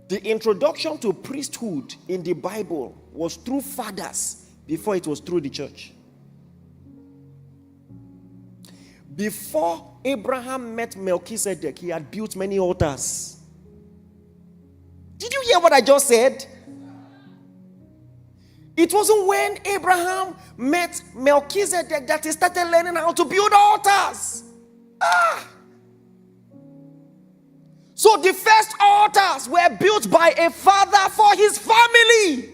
The introduction to priesthood in the Bible was through fathers before it was through the church. Before Abraham met Melchizedek, he had built many altars. Did you hear what I just said? It wasn't when Abraham met Melchizedek that he started learning how to build altars. So the first altars were built by a father for his family.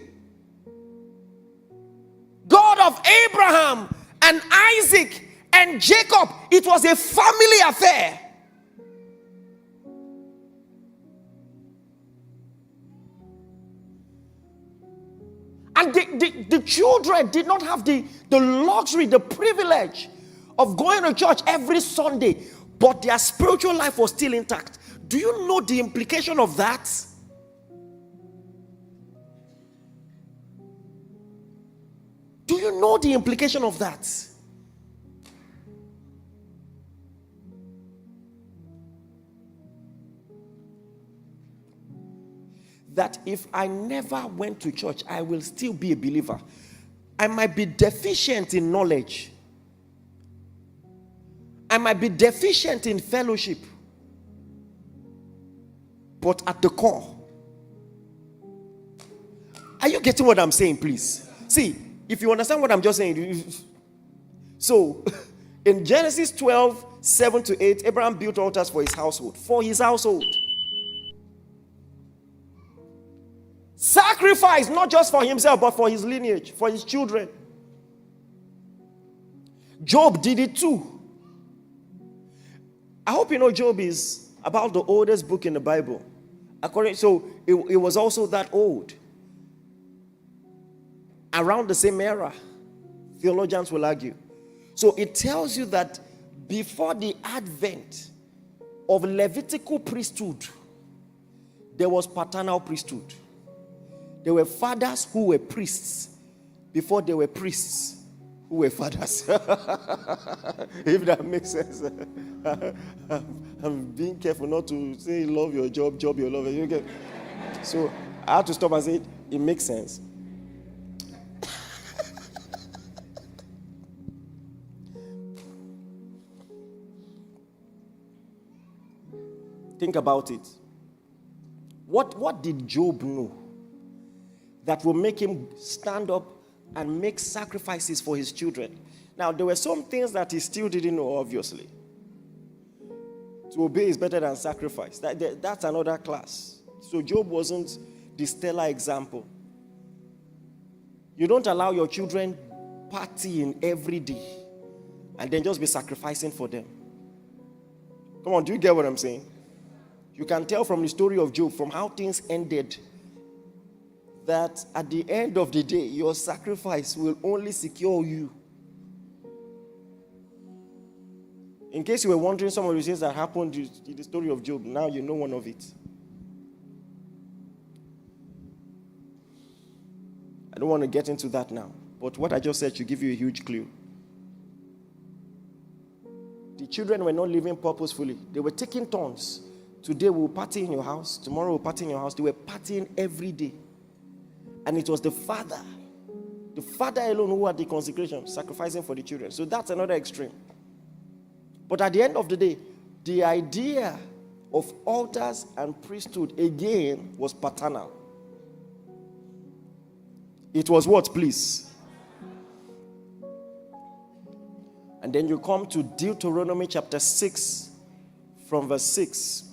God of Abraham and Isaac and Jacob. It was a family affair. And the children did not have the luxury, the privilege of going to church every Sunday, but their spiritual life was still intact. Do you know the implication of that? Do you know the implication of that? That if I never went to church, I will still be a believer. I might be deficient in knowledge. I might be deficient in fellowship. But at the core, are you getting what I'm saying, please? See, if you understand what I'm just saying. So, in Genesis 12, 7 to 8, Abraham built altars for his household. For his household. Sacrifice, not just for himself, but for his lineage, for his children. Job did it too. I hope you know Job is about the oldest book in the Bible. So it was also that old. Around the same era, theologians will argue. So it tells you that before the advent of Levitical priesthood, there was paternal priesthood. There were fathers who were priests before there were priests who were fathers. If that makes sense. I'm being careful not to say love your job, job your love. Okay. So I have to stop and say it makes sense. Think about it. What did Job know that will make him stand up and make sacrifices for his children? Now, there were some things that he still didn't know, obviously. To obey is better than sacrifice. That's another class. So Job wasn't the stellar example. You don't allow your children partying every day and then just be sacrificing for them. Come on, do you get what I'm saying? You can tell from the story of Job, from how things ended, that at the end of the day, your sacrifice will only secure you. In case you were wondering some of the things that happened in the story of Job, now you know one of it. I don't want to get into that now, but what I just said should give you a huge clue. The children were not living purposefully. They were taking turns. Today we'll party in your house. Tomorrow we'll party in your house. They were partying every day. And it was the father alone who had the consecration, sacrificing for the children. So that's another extreme. But at the end of the day, the idea of altars and priesthood again was paternal. It was what, please? And then you come to Deuteronomy chapter 6 from verse 6.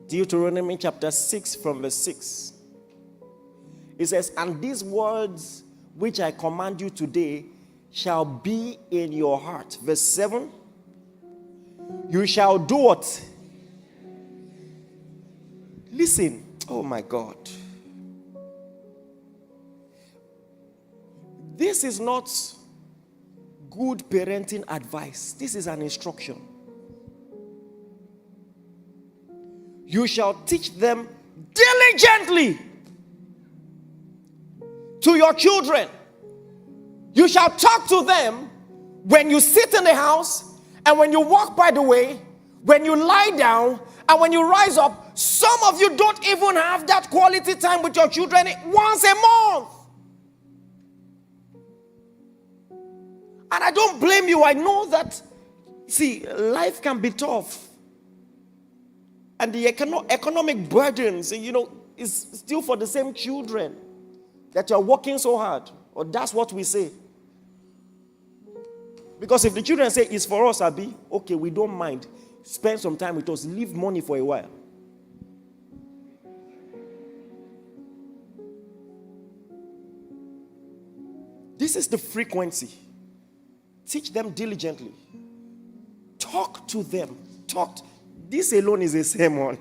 Deuteronomy chapter 6 from verse 6. It says, and these words which I command you today shall be in your heart. Verse 7. You shall do what? Listen. Oh my God. This is not good parenting advice. This is an instruction. You shall teach them diligently to your children. You shall talk to them when you sit in the house and when you walk by the way, when you lie down and when you rise up, Some of you don't even have that quality time with your children once a month. And I don't blame you. I know that, see, life can be tough. And the economic burdens, is still for the same children that you're working so hard. Or that's what we say. Because if the children say it's for us, Abi, okay, we don't mind. Spend some time with us. Leave money for a while. This is the frequency. Teach them diligently. Talk to them. This alone is a sermon.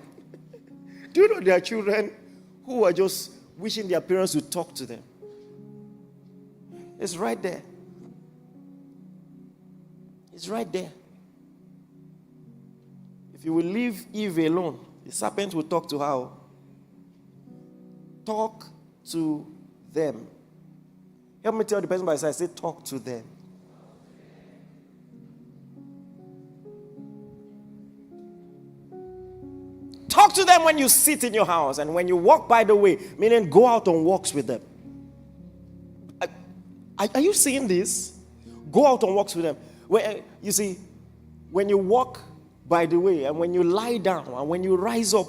Do you know there are children who are just wishing their parents would talk to them? It's right there. It's right there. If you will leave Eve alone, the serpent will talk to her. Talk to them. Help me tell the person by his side, say, talk to them. Talk to them when you sit in your house and when you walk by the way, meaning go out on walks with them. Are you seeing this? Go out on walks with them. You see, when you walk by the way and when you lie down and when you rise up.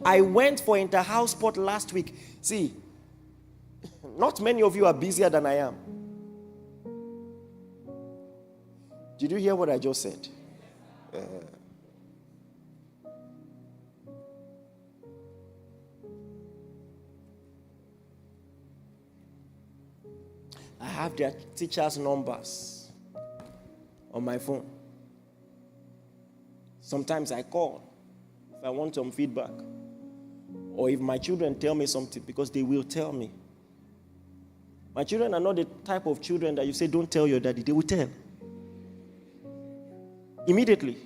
I went for inter-house sport last week. See, not many of you are busier than I am. Did you hear what I just said? I have their teachers' numbers on my phone. Sometimes I call if I want some feedback. Or if my children tell me something, because they will tell me. My children are not the type of children that you say, don't tell your daddy. They will tell. Immediately.